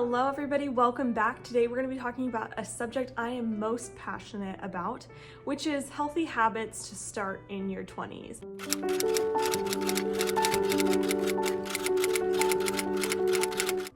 Hello everybody, welcome back. Today we're going to be talking about a subject I am most passionate about, which is healthy habits to start in your 20s.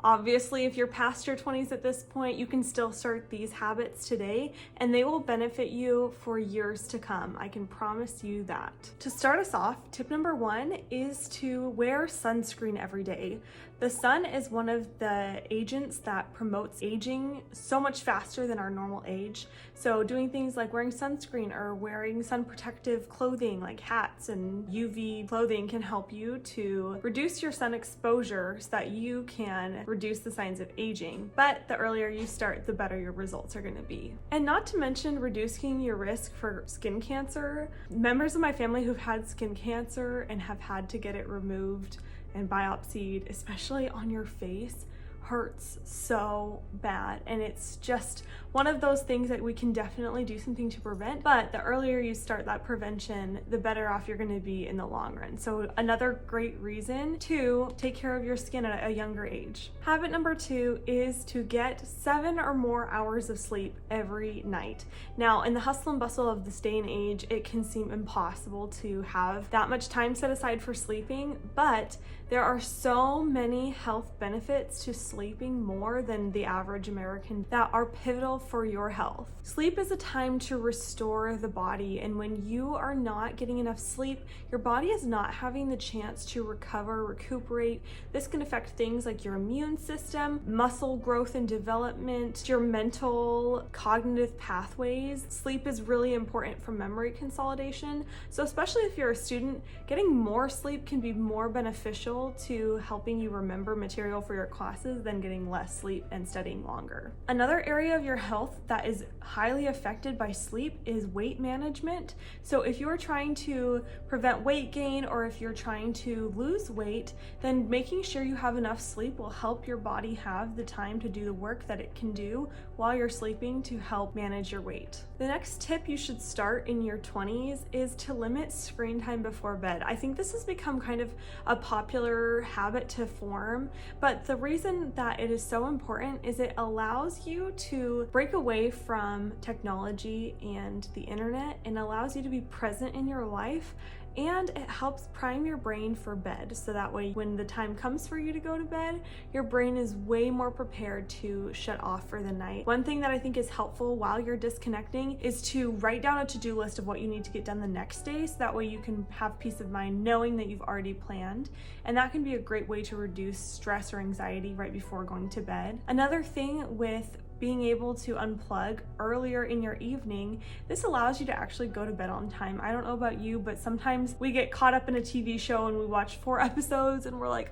Obviously, if you're past your 20s at this point, you can still start these habits today and they will benefit you for years to come. I can promise you that. To start us off, tip number 1 is to wear sunscreen every day. The sun is one of the agents that promotes aging so much faster than our normal age. So doing things like wearing sunscreen or wearing sun protective clothing like hats and UV clothing can help you to reduce your sun exposure so that you can reduce the signs of aging. But the earlier you start, the better your results are going to be. And not to mention reducing your risk for skin cancer. Members of my family who've had skin cancer and have had to get it removed and biopsied, especially on your face, hurts so bad. And it's just one of those things that we can definitely do something to prevent, but the earlier you start that prevention, the better off you're going to be in the long run. So another great reason to take care of your skin at a younger age. Habit number 2 is to get 7 or more hours of sleep every night. Now, in the hustle and bustle of this day and age, it can seem impossible to have that much time set aside for sleeping, but there are so many health benefits to sleeping more than the average American that are pivotal for your health. Sleep is a time to restore the body, and when you are not getting enough sleep, your body is not having the chance to recover, recuperate. This can affect things like your immune system, muscle growth and development, your mental, cognitive pathways. Sleep is really important for memory consolidation. So especially if you're a student, getting more sleep can be more beneficial to helping you remember material for your classes than getting less sleep and studying longer. Another area of your health that is highly affected by sleep is weight management. So if you're trying to prevent weight gain or if you're trying to lose weight, then making sure you have enough sleep will help your body have the time to do the work that it can do while you're sleeping to help manage your weight. The next tip you should start in your 20s is to limit screen time before bed. I think this has become kind of a popular habit to form, but the reason that it is so important is it allows you to break away from technology and the internet and allows you to be present in your life, and it helps prime your brain for bed, so that way when the time comes for you to go to bed, your brain is way more prepared to shut off for the night. One thing that I think is helpful while you're disconnecting is to write down a to-do list of what you need to get done the next day, so that way you can have peace of mind knowing that you've already planned, and that can be a great way to reduce stress or anxiety right before going to bed. Another thing with being able to unplug earlier in your evening, this allows you to actually go to bed on time. I don't know about you, but sometimes we get caught up in a TV show and we watch 4 episodes and we're like,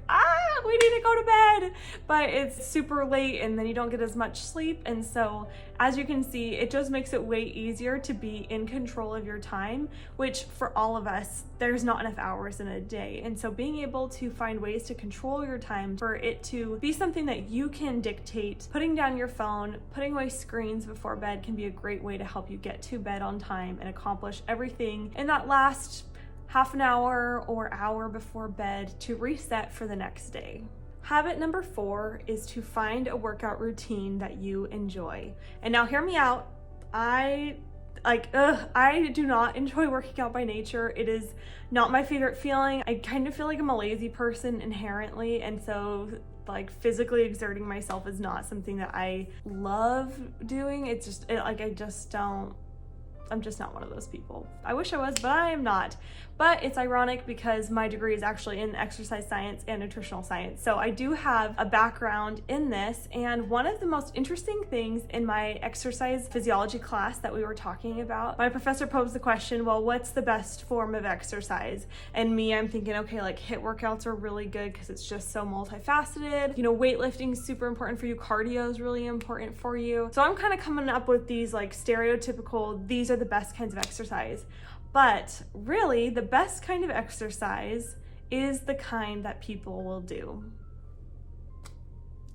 we need to go to bed, but it's super late and then you don't get as much sleep. And so as you can see, it just makes it way easier to be in control of your time, which for all of us, there's not enough hours in a day. And so being able to find ways to control your time for it to be something that you can dictate, putting down your phone, putting away screens before bed can be a great way to help you get to bed on time and accomplish everything in that last half an hour or hour before bed to reset for the next day. Habit number 4 is to find a workout routine that you enjoy. And now hear me out. I do not enjoy working out by nature. It is not my favorite feeling. I kind of feel like I'm a lazy person inherently, and so physically exerting myself is not something that I love doing. I'm just not one of those people. I wish I was, but I am not. But it's ironic because my degree is actually in exercise science and nutritional science. So I do have a background in this. And one of the most interesting things in my exercise physiology class that we were talking about, my professor posed the question, well, what's the best form of exercise? And I'm thinking, okay, HIIT workouts are really good because it's just so multifaceted. Weightlifting is super important for you. Cardio is really important for you. So I'm kind of coming up with these stereotypical, these are the best kinds of exercise. But really, the best kind of exercise is the kind that people will do.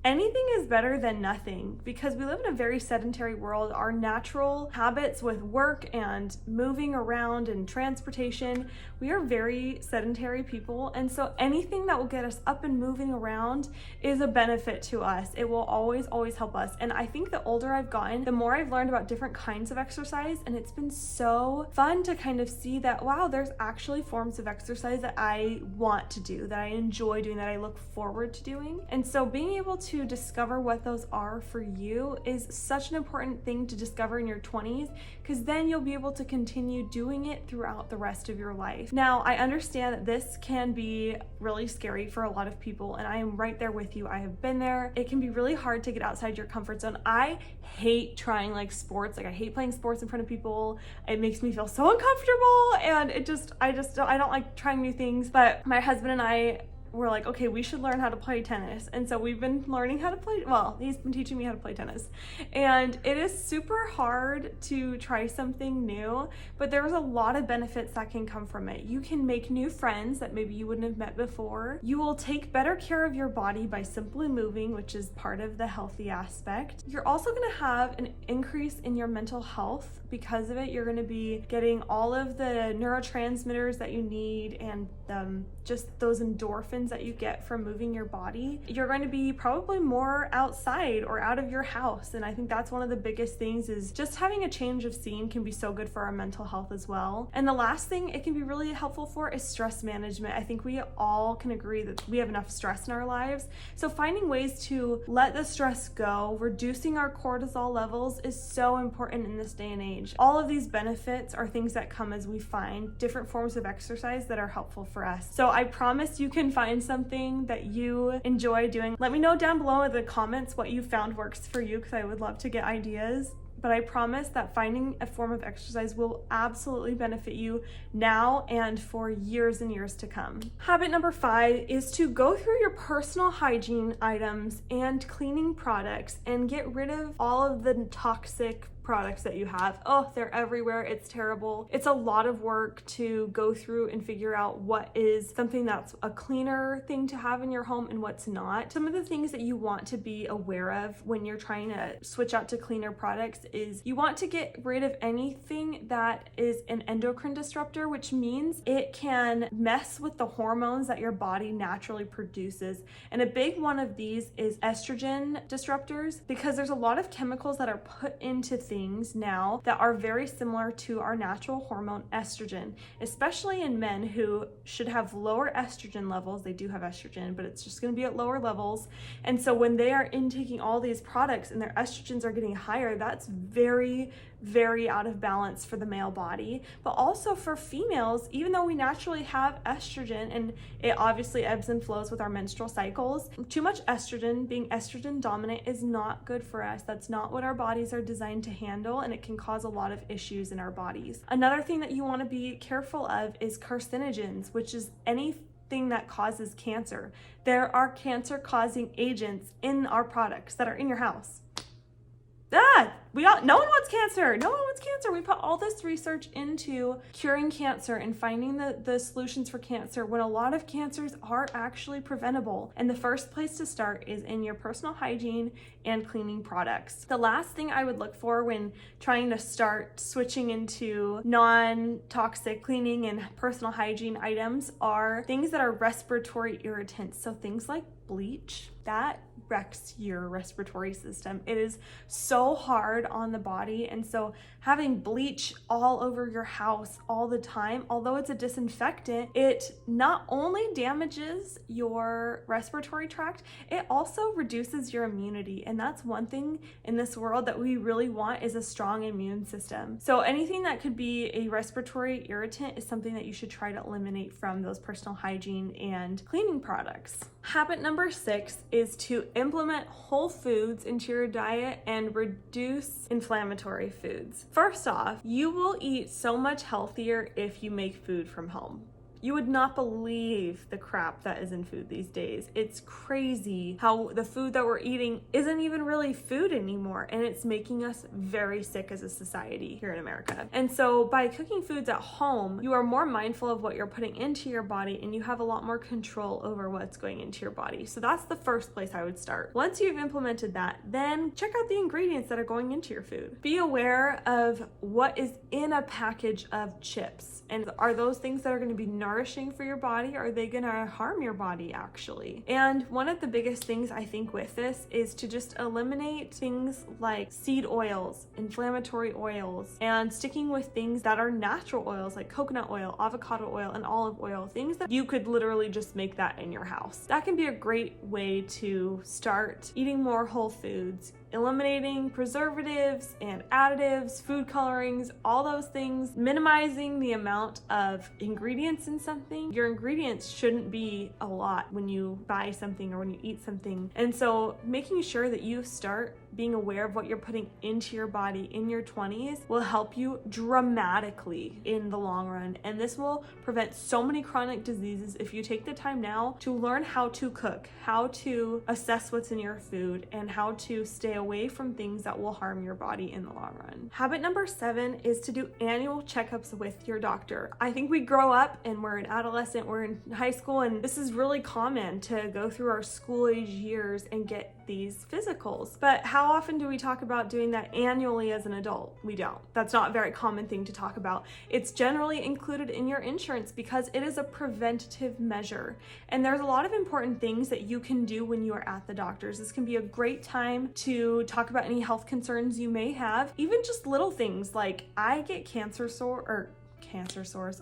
anything is better than nothing because we live in a very sedentary world. Our natural habits with work and moving around and transportation, we are very sedentary people. And so anything that will get us up and moving around is a benefit to us. It will always, always help us. And I think the older I've gotten, the more I've learned about different kinds of exercise. And it's been so fun to kind of see that, wow, there's actually forms of exercise that I want to do, that I enjoy doing, that I look forward to doing. And so being able to discover what those are for you is such an important thing to discover in your 20s, because then you'll be able to continue doing it throughout the rest of your life. Now, I understand that this can be really scary for a lot of people, and I am right there with you. I have been there. It can be really hard to get outside your comfort zone. I hate trying like sports. Like I hate playing sports in front of people. It makes me feel so uncomfortable, and I don't like trying new things. But my husband and I were like, okay, we should learn how to play tennis. And so we've been learning how to play, well, he's been teaching me how to play tennis. And it is super hard to try something new, but there's a lot of benefits that can come from it. You can make new friends that maybe you wouldn't have met before. You will take better care of your body by simply moving, which is part of the healthy aspect. You're also gonna have an increase in your mental health because of it. You're gonna be getting all of the neurotransmitters that you need and just those endorphins that you get from moving your body. You're going to be probably more outside or out of your house. And I think that's one of the biggest things, is just having a change of scene can be so good for our mental health as well. And the last thing it can be really helpful for is stress management. I think we all can agree that we have enough stress in our lives. So finding ways to let the stress go, reducing our cortisol levels is so important in this day and age. All of these benefits are things that come as we find different forms of exercise that are helpful for us. So I promise you can find something that you enjoy doing. Let me know down below in the comments what you found works for you, because I would love to get ideas. But I promise that finding a form of exercise will absolutely benefit you now and for years and years to come. Habit number 5 is to go through your personal hygiene items and cleaning products and get rid of all of the toxic products that you have. Oh, they're everywhere. It's terrible. It's a lot of work to go through and figure out what is something that's a cleaner thing to have in your home and what's not. Some of the things that you want to be aware of when you're trying to switch out to cleaner products is you want to get rid of anything that is an endocrine disruptor, which means it can mess with the hormones that your body naturally produces. And a big one of these is estrogen disruptors, because there's a lot of chemicals that are put into things now that are very similar to our natural hormone estrogen, especially in men who should have lower estrogen levels. They do have estrogen, but it's just going to be at lower levels. And so when they are intaking all these products and their estrogens are getting higher, that's very, very out of balance for the male body. But also for females, even though we naturally have estrogen and it obviously ebbs and flows with our menstrual cycles, too much estrogen, being estrogen dominant, is not good for us. That's not what our bodies are designed to handle, and it can cause a lot of issues in our bodies. Another thing that you want to be careful of is carcinogens, which is anything that causes cancer. There are cancer-causing agents in our products that are in your house. No one wants cancer. No one wants cancer. We put all this research into curing cancer and finding the solutions for cancer, when a lot of cancers are actually preventable. And the first place to start is in your personal hygiene and cleaning products. The last thing I would look for when trying to start switching into non-toxic cleaning and personal hygiene items are things that are respiratory irritants. So things like bleach, that wrecks your respiratory system. It is so hard on the body. And so having bleach all over your house all the time, although it's a disinfectant, it not only damages your respiratory tract, it also reduces your immunity. And that's one thing in this world that we really want, is a strong immune system. So anything that could be a respiratory irritant is something that you should try to eliminate from those personal hygiene and cleaning products. Habit number 6 is to implement whole foods into your diet and reduce inflammatory foods. First off, you will eat so much healthier if you make food from home. You would not believe the crap that is in food these days. It's crazy how the food that we're eating isn't even really food anymore, and it's making us very sick as a society here in America. And so by cooking foods at home, you are more mindful of what you're putting into your body, and you have a lot more control over what's going into your body. So that's the first place I would start. Once you've implemented that, then check out the ingredients that are going into your food. Be aware of what is in a package of chips, and are those things that are going to be nourishing for your body? Are they going to harm your body actually? And one of the biggest things I think with this is to just eliminate things like seed oils, inflammatory oils, and sticking with things that are natural oils like coconut oil, avocado oil, and olive oil, things that you could literally just make that in your house. That can be a great way to start eating more whole foods, eliminating preservatives and additives, food colorings, all those things, minimizing the amount of ingredients in something. Your ingredients shouldn't be a lot when you buy something or when you eat something. And so making sure that you start being aware of what you're putting into your body in your 20s will help you dramatically in the long run. And this will prevent so many chronic diseases if you take the time now to learn how to cook, how to assess what's in your food, and how to stay away from things that will harm your body in the long run. Habit number 7 is to do annual checkups with your doctor. I think we grow up and we're an adolescent, we're in high school, and this is really common to go through our school age years and get these physicals. But how often do we talk about doing that annually as an adult? We don't. That's not a very common thing to talk about. It's generally included in your insurance because it is a preventative measure. And there's a lot of important things that you can do when you are at the doctor's. This can be a great time to talk about any health concerns you may have, even just little things like I get cancer sores,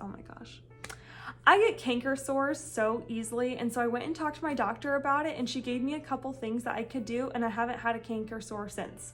oh my gosh. I get canker sores so easily, and so I went and talked to my doctor about it, and she gave me a couple things that I could do, and I haven't had a canker sore since.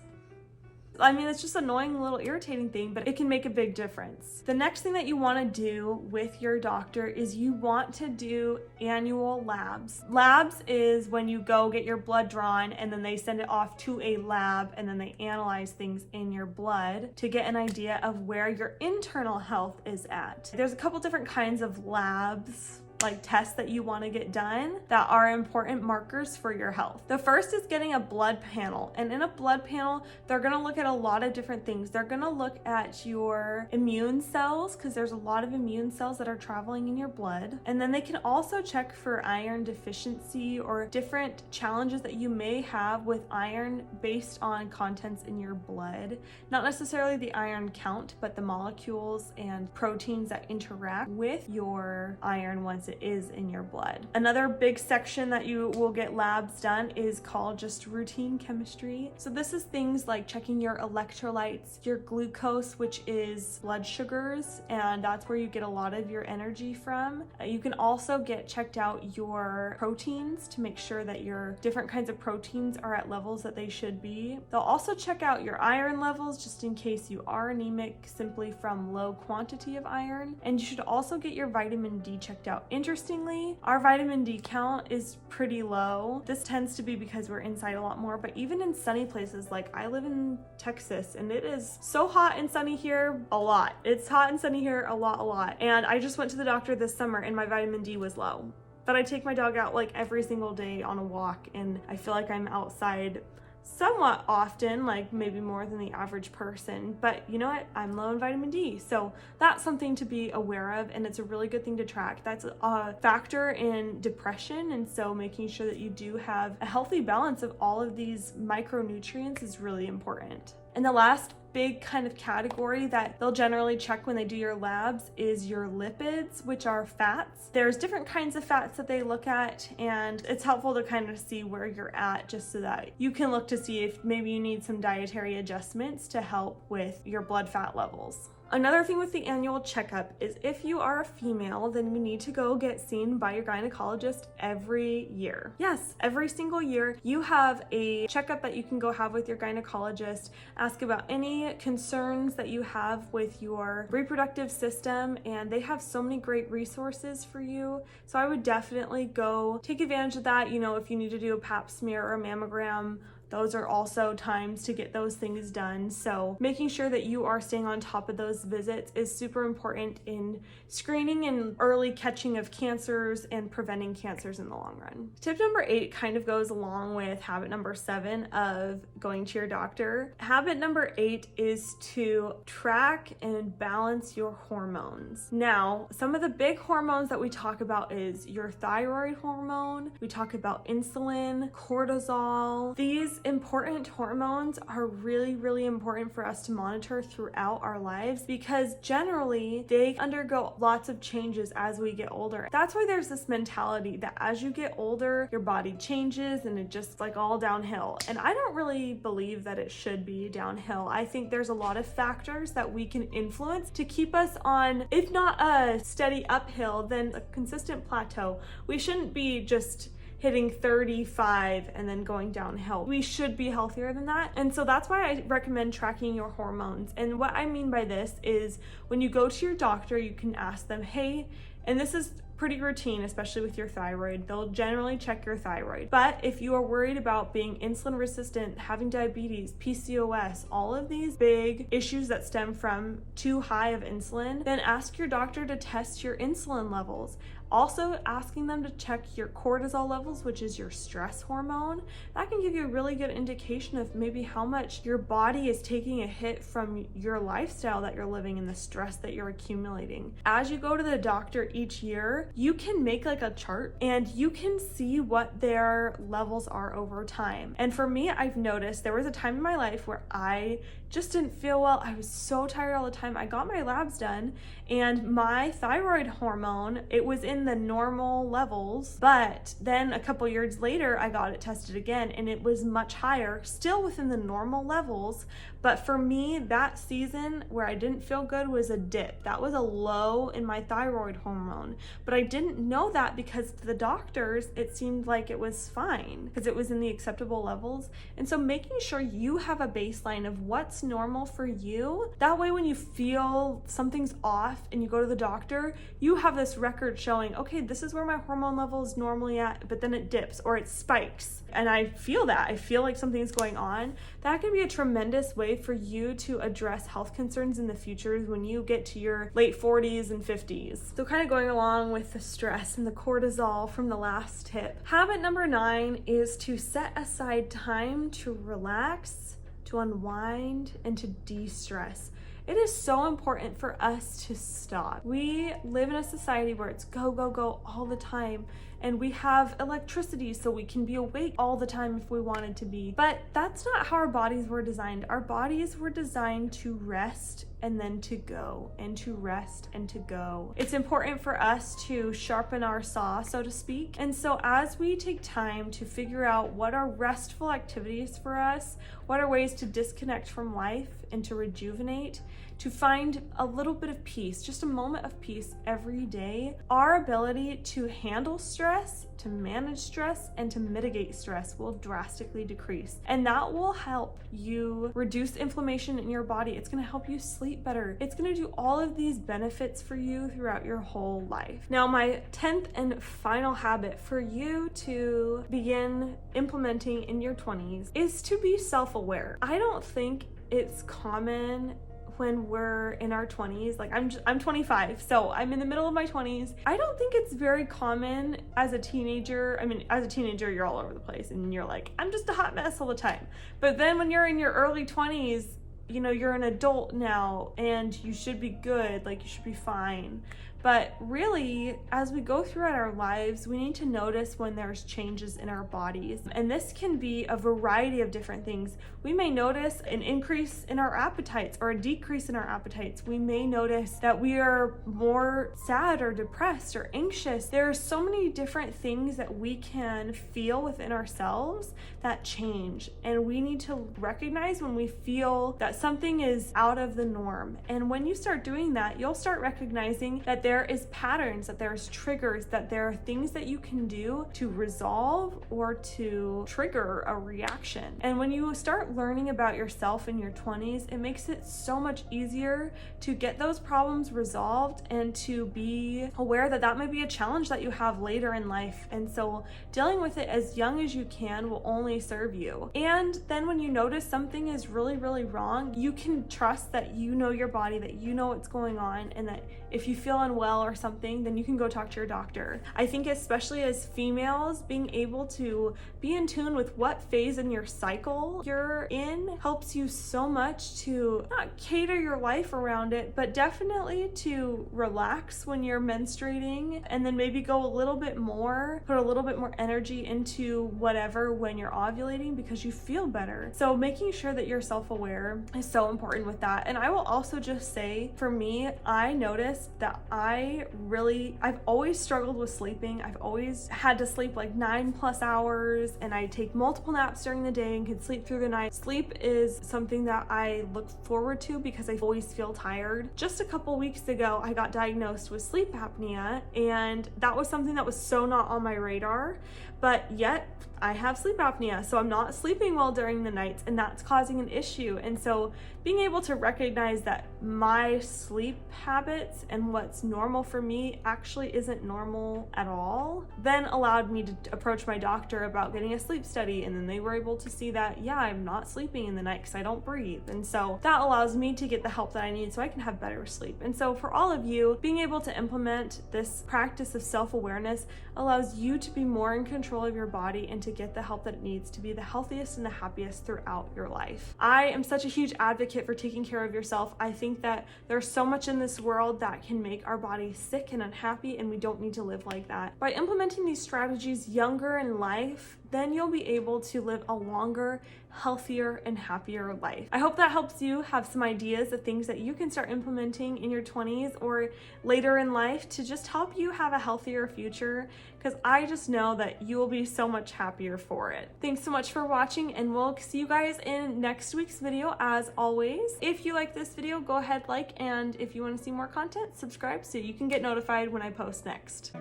I mean, it's just an annoying little irritating thing, but it can make a big difference. The next thing that you want to do with your doctor is you want to do annual labs. Labs is when you go get your blood drawn and then they send it off to a lab and then they analyze things in your blood to get an idea of where your internal health is at. There's a couple different kinds of labs, like tests that you want to get done that are important markers for your health. The first is getting a blood panel, and in a blood panel they're going to look at a lot of different things. They're going to look at your immune cells because there's a lot of immune cells that are traveling in your blood, and then they can also check for iron deficiency or different challenges that you may have with iron based on contents in your blood. Not necessarily the iron count, but the molecules and proteins that interact with your iron once it is in your blood. Another big section that you will get labs done is called just routine chemistry. So this is things like checking your electrolytes, your glucose, which is blood sugars, and that's where you get a lot of your energy from. You can also get checked out your proteins to make sure that your different kinds of proteins are at levels that they should be. They'll also check out your iron levels just in case you are anemic simply from low quantity of iron. And you should also get your vitamin D checked out. Interestingly, our vitamin D count is pretty low. This tends to be because we're inside a lot more, but even in sunny places, like I live in Texas and it is so hot and sunny here a lot. It's hot and sunny here a lot. And I just went to the doctor this summer and my vitamin D was low. But I take my dog out like every single day on a walk, and I feel like I'm outside somewhat often, like maybe more than the average person, but you know what? I'm low in vitamin D. So that's something to be aware of, and it's a really good thing to track. That's a factor in depression, and so making sure that you do have a healthy balance of all of these micronutrients is really important. And the last big kind of category that they'll generally check when they do your labs is your lipids, which are fats. There's different kinds of fats that they look at, and it's helpful to kind of see where you're at just so that you can look to see if maybe you need some dietary adjustments to help with your blood fat levels. Another thing with the annual checkup is if you are a female, then you need to go get seen by your gynecologist every year. Yes, every single year you have a checkup that you can go have with your gynecologist, ask about any concerns that you have with your reproductive system, and they have so many great resources for you. So I would definitely go take advantage of that. You know, if you need to do a pap smear or a mammogram, those are also times to get those things done. So making sure that you are staying on top of those visits is super important in screening and early catching of cancers and preventing cancers in the long run. Tip number 8 kind of goes along with habit number 7 of going to your doctor. Habit number 8 is to track and balance your hormones. Now, some of the big hormones that we talk about is your thyroid hormone. We talk about insulin, cortisol. These important hormones are really, really important for us to monitor throughout our lives because generally they undergo lots of changes as we get older. That's why there's this mentality that as you get older, your body changes and it just like all downhill. And I don't really believe that it should be downhill. I think there's a lot of factors that we can influence to keep us on, if not a steady uphill, then a consistent plateau. We shouldn't be just hitting 35 and then going downhill. We should be healthier than that. And so that's why I recommend tracking your hormones. And what I mean by this is when you go to your doctor, you can ask them, hey, and this is pretty routine, especially with your thyroid. They'll generally check your thyroid. But if you are worried about being insulin resistant, having diabetes, PCOS, all of these big issues that stem from too high of insulin, then ask your doctor to test your insulin levels. Also, asking them to check your cortisol levels, which is your stress hormone. That can give you a really good indication of maybe how much your body is taking a hit from your lifestyle that you're living and the stress that you're accumulating. As you go to the doctor each year, you can make like a chart and you can see what their levels are over time. And for me, I've noticed there was a time in my life where I just didn't feel well. I was so tired all the time. I got my labs done and my thyroid hormone, it was in the normal levels, but then a couple years later, I got it tested again and it was much higher, still within the normal levels. But for me, that season where I didn't feel good was a dip. That was a low in my thyroid hormone. But I didn't know that because to the doctors, it seemed like it was fine because it was in the acceptable levels. And so making sure you have a baseline of what's normal for you. That way, when you feel something's off and you go to the doctor, you have this record showing, okay, this is where my hormone level is normally at, but then it dips or it spikes. And I feel that. I feel like something's going on. That can be a tremendous way for you to address health concerns in the future when you get to your late 40s and 50s. So kind of going along with the stress and the cortisol from the last tip. Habit number 9 is to set aside time to relax, to unwind, and to de-stress. It is so important for us to stop. We live in a society where it's go, go, go all the time. And we have electricity so we can be awake all the time if we wanted to be. But that's not how our bodies were designed. Our bodies were designed to rest and then to go, and to rest and to go. It's important for us to sharpen our saw, so to speak. And so as we take time to figure out what are restful activities for us, what are ways to disconnect from life and to rejuvenate, to find a little bit of peace, just a moment of peace every day, our ability to handle stress, to manage stress, and to mitigate stress will drastically decrease. And that will help you reduce inflammation in your body. It's gonna help you sleep better. It's gonna do all of these benefits for you throughout your whole life. Now, my 10th and final habit for you to begin implementing in your 20s is to be self-aware. I don't think it's common when we're in our 20s, like I'm 25, so I'm in the middle of my 20s. I don't think it's very common as a teenager. I mean, as a teenager, you're all over the place and you're like, I'm just a hot mess all the time. But then when you're in your early 20s, you know, you're an adult now and you should be good, like you should be fine. But really, as we go throughout our lives, we need to notice when there's changes in our bodies. And this can be a variety of different things. We may notice an increase in our appetites or a decrease in our appetites. We may notice that we are more sad or depressed or anxious. There are so many different things that we can feel within ourselves that change. And we need to recognize when we feel that something is out of the norm. And when you start doing that, you'll start recognizing that there is patterns, that there's triggers, that there are things that you can do to resolve or to trigger a reaction. And when you start learning about yourself in your 20s, it makes it so much easier to get those problems resolved and to be aware that that might be a challenge that you have later in life. And so dealing with it as young as you can will only serve you. And then when you notice something is really, really wrong, you can trust that you know your body, that you know what's going on, and that if you feel unwell or something, then you can go talk to your doctor. I think especially as females, being able to be in tune with what phase in your cycle you're in helps you so much to not cater your life around it, but definitely to relax when you're menstruating, and then maybe go a little bit more, put a little bit more energy into whatever when you're ovulating, because you feel better. So making sure that you're self-aware is so important with that. And I will also just say, for me, I noticed that I've always struggled with sleeping. I've always had to sleep like 9+ hours, and I take multiple naps during the day and can sleep through the night. Sleep is something that I look forward to because I always feel tired. Just a couple weeks ago, I got diagnosed with sleep apnea, and that was something that was so not on my radar, but yet I have sleep apnea, so I'm not sleeping well during the nights, and that's causing an issue. And so being able to recognize that my sleep habits and what's normal for me actually isn't normal at all, then allowed me to approach my doctor about getting a sleep study. And then they were able to see that, yeah, I'm not sleeping in the night because I don't breathe. And so that allows me to get the help that I need so I can have better sleep. And so for all of you, being able to implement this practice of self-awareness allows you to be more in control of your body and to get the help that it needs to be the healthiest and the happiest throughout your life. I am such a huge advocate for taking care of yourself. I think that there's so much in this world that can make our body sick and unhappy, and we don't need to live like that. By implementing these strategies younger in life, then you'll be able to live a longer, healthier, and happier life. I hope that helps you have some ideas of things that you can start implementing in your 20s or later in life to just help you have a healthier future, because I just know that you will be so much happier for it. Thanks so much for watching, and we'll see you guys in next week's video as always. If you like this video, go ahead, like, and if you want to see more content, subscribe so you can get notified when I post next.